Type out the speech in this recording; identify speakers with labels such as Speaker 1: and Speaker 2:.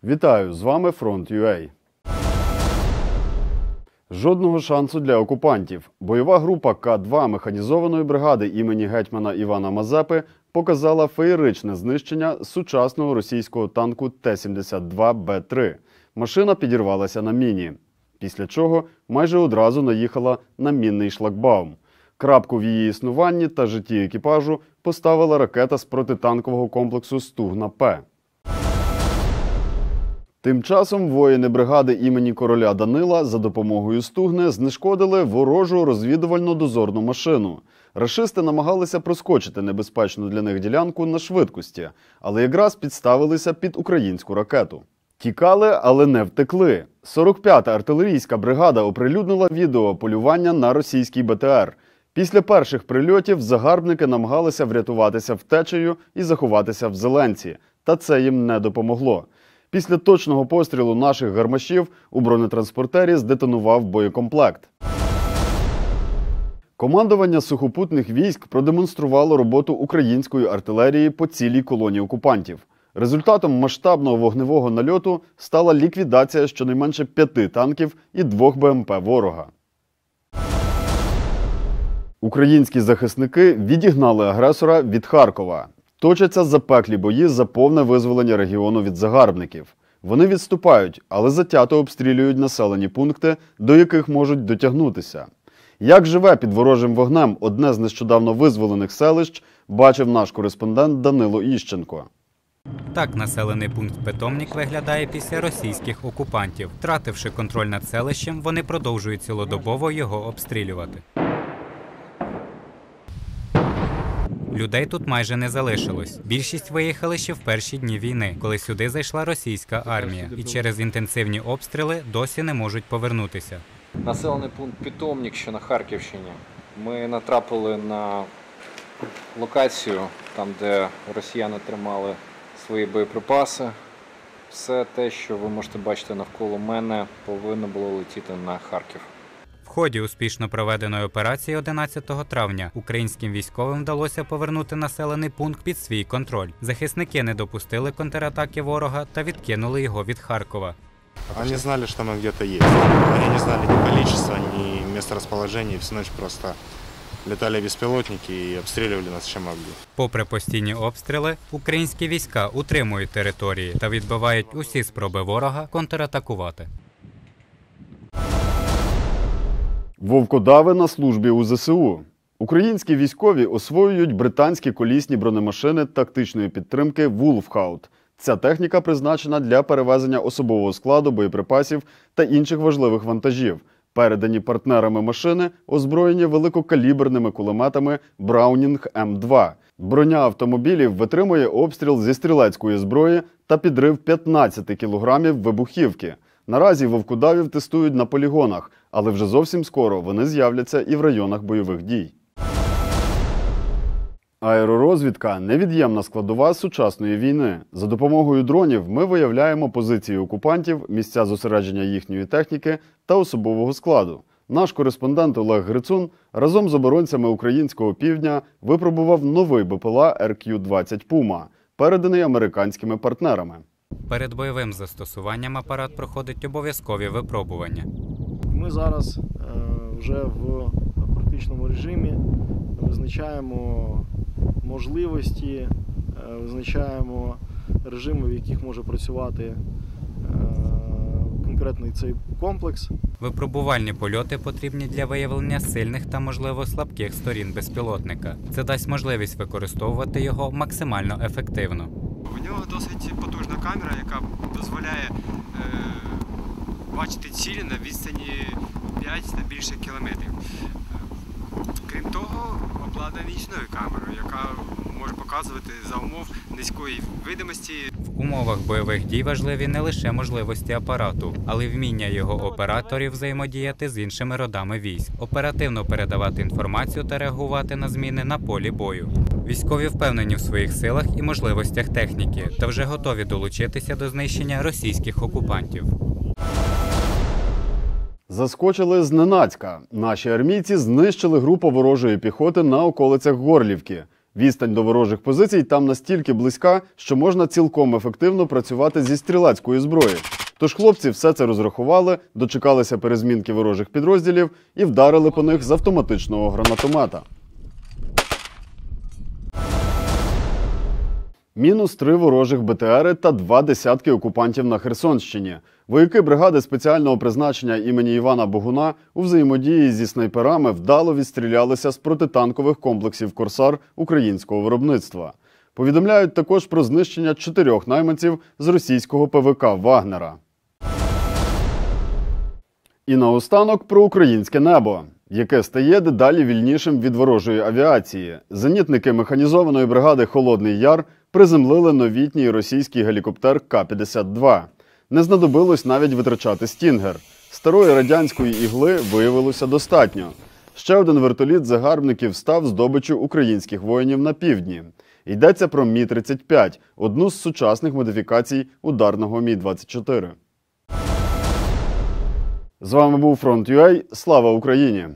Speaker 1: Вітаю, з вами Фронт.ua. Жодного шансу для окупантів. Бойова група К-2 механізованої бригади імені гетьмана Івана Мазепи показала феєричне знищення сучасного російського танку Т-72Б3. Машина підірвалася на міні, після чого майже одразу наїхала на мінний шлагбаум. Крапку в її існуванні та житті екіпажу поставила ракета з протитанкового комплексу «Стугна-П». Тим часом воїни бригади імені короля Данила за допомогою «Стугни» знешкодили ворожу розвідувально-дозорну машину. Рашисти намагалися проскочити небезпечну для них ділянку на швидкості, але якраз підставилися під українську ракету. Тікали, але не втекли. 45-та артилерійська бригада оприлюднила відео полювання на російський БТР. Після перших прильотів загарбники намагалися врятуватися втечею і заховатися в зеленці. Та це їм не допомогло. Після точного пострілу наших гармашів у бронетранспортері здетонував боєкомплект. Командування сухопутних військ продемонструвало роботу української артилерії по цілій колоні окупантів. Результатом масштабного вогневого нальоту стала ліквідація щонайменше 5 танків і 2 БМП ворога. Українські захисники відігнали агресора від Харкова. Точаться запеклі бої за повне визволення регіону від загарбників. Вони відступають, але затято обстрілюють населені пункти, до яких можуть дотягнутися. Як живе під ворожим вогнем одне з нещодавно визволених селищ, бачив наш кореспондент Данило Іщенко.
Speaker 2: Так населений пункт Питомник виглядає після російських окупантів. Втративши контроль над селищем, вони продовжують цілодобово його обстрілювати. Людей тут майже не залишилось. Більшість виїхали ще в перші дні війни, коли сюди зайшла російська армія. І через інтенсивні обстріли досі не можуть повернутися.
Speaker 3: Населений пункт Питомник, що на Харківщині. Ми натрапили на локацію, там де росіяни тримали свої боєприпаси. Все те, що ви можете бачити навколо мене, повинно було летіти на Харків.
Speaker 2: В ході успішно проведеної операції 11 травня українським військовим вдалося повернути населений пункт під свій контроль. Захисники не допустили контратаки ворога та відкинули його від Харкова.
Speaker 4: Они знали, что мы где-то есть. Они не знали ни количества, ни месторасположения. Всю ночь просто летали беспилотники и обстреливали нас, чем могли.
Speaker 2: Попри постійні обстріли, українські війська утримують території та відбивають усі спроби ворога контратакувати.
Speaker 1: Вовкодави на службі у ЗСУ. Українські військові освоюють британські колісні бронемашини тактичної підтримки «Вулфхаут». Ця техніка призначена для перевезення особового складу, боєприпасів та інших важливих вантажів. Передані партнерами машини озброєні великокаліберними кулеметами «Браунінг М2». Броня автомобілів витримує обстріл зі стрілецької зброї та підрив 15 кілограмів вибухівки. Наразі вовкодавів тестують на полігонах, але вже зовсім скоро вони з'являться і в районах бойових дій. Аеророзвідка – невід'ємна складова сучасної війни. За допомогою дронів ми виявляємо позиції окупантів, місця зосередження їхньої техніки та особового складу. Наш кореспондент Олег Грицун разом з оборонцями українського півдня випробував новий БПЛА РК-20 «Пума», переданий американськими партнерами.
Speaker 2: Перед бойовим застосуванням апарат проходить обов'язкові випробування.
Speaker 5: Ми зараз вже в практичному режимі визначаємо можливості, визначаємо режими, в яких може працювати конкретний цей комплекс.
Speaker 2: Випробувальні польоти потрібні для виявлення сильних та, можливо, слабких сторін безпілотника. Це дасть можливість використовувати його максимально ефективно.
Speaker 6: У нього досить потужна камера, яка дозволяє бачити цілі на відстані 5 та більше кілометрів. Крім того, обладнаний нічною камерою, яка може показувати за умов низької видимості.
Speaker 2: В умовах бойових дій важливі не лише можливості апарату, але й вміння його операторів взаємодіяти з іншими родами військ, оперативно передавати інформацію та реагувати на зміни на полі бою. Військові впевнені в своїх силах і можливостях техніки та вже готові долучитися до знищення російських окупантів.
Speaker 1: Заскочили зненацька. Наші армійці знищили групу ворожої піхоти на околицях Горлівки. Відстань до ворожих позицій там настільки близька, що можна цілком ефективно працювати зі стрілецької зброї. Тож хлопці все це розрахували, дочекалися перезмінки ворожих підрозділів і вдарили по них з автоматичного гранатомета. -3 ворожих БТРи та 2 десятки окупантів на Херсонщині. Вояки бригади спеціального призначення імені Івана Богуна у взаємодії зі снайперами вдало відстрілялися з протитанкових комплексів «Корсар» українського виробництва. Повідомляють також про знищення 4 найманців з російського ПВК «Вагнера». І наостанок про українське небо, яке стає дедалі вільнішим від ворожої авіації. Зенітники механізованої бригади «Холодний Яр» приземлили новітній російський гелікоптер К-52. Не знадобилось навіть витрачати «Стінгер». Старої радянської ігли виявилося достатньо. Ще один вертоліт загарбників став здобиччю українських воїнів на півдні. Йдеться про Мі-35, одну з сучасних модифікацій ударного Мі-24. З вами був Фронт.ua. Слава Україні!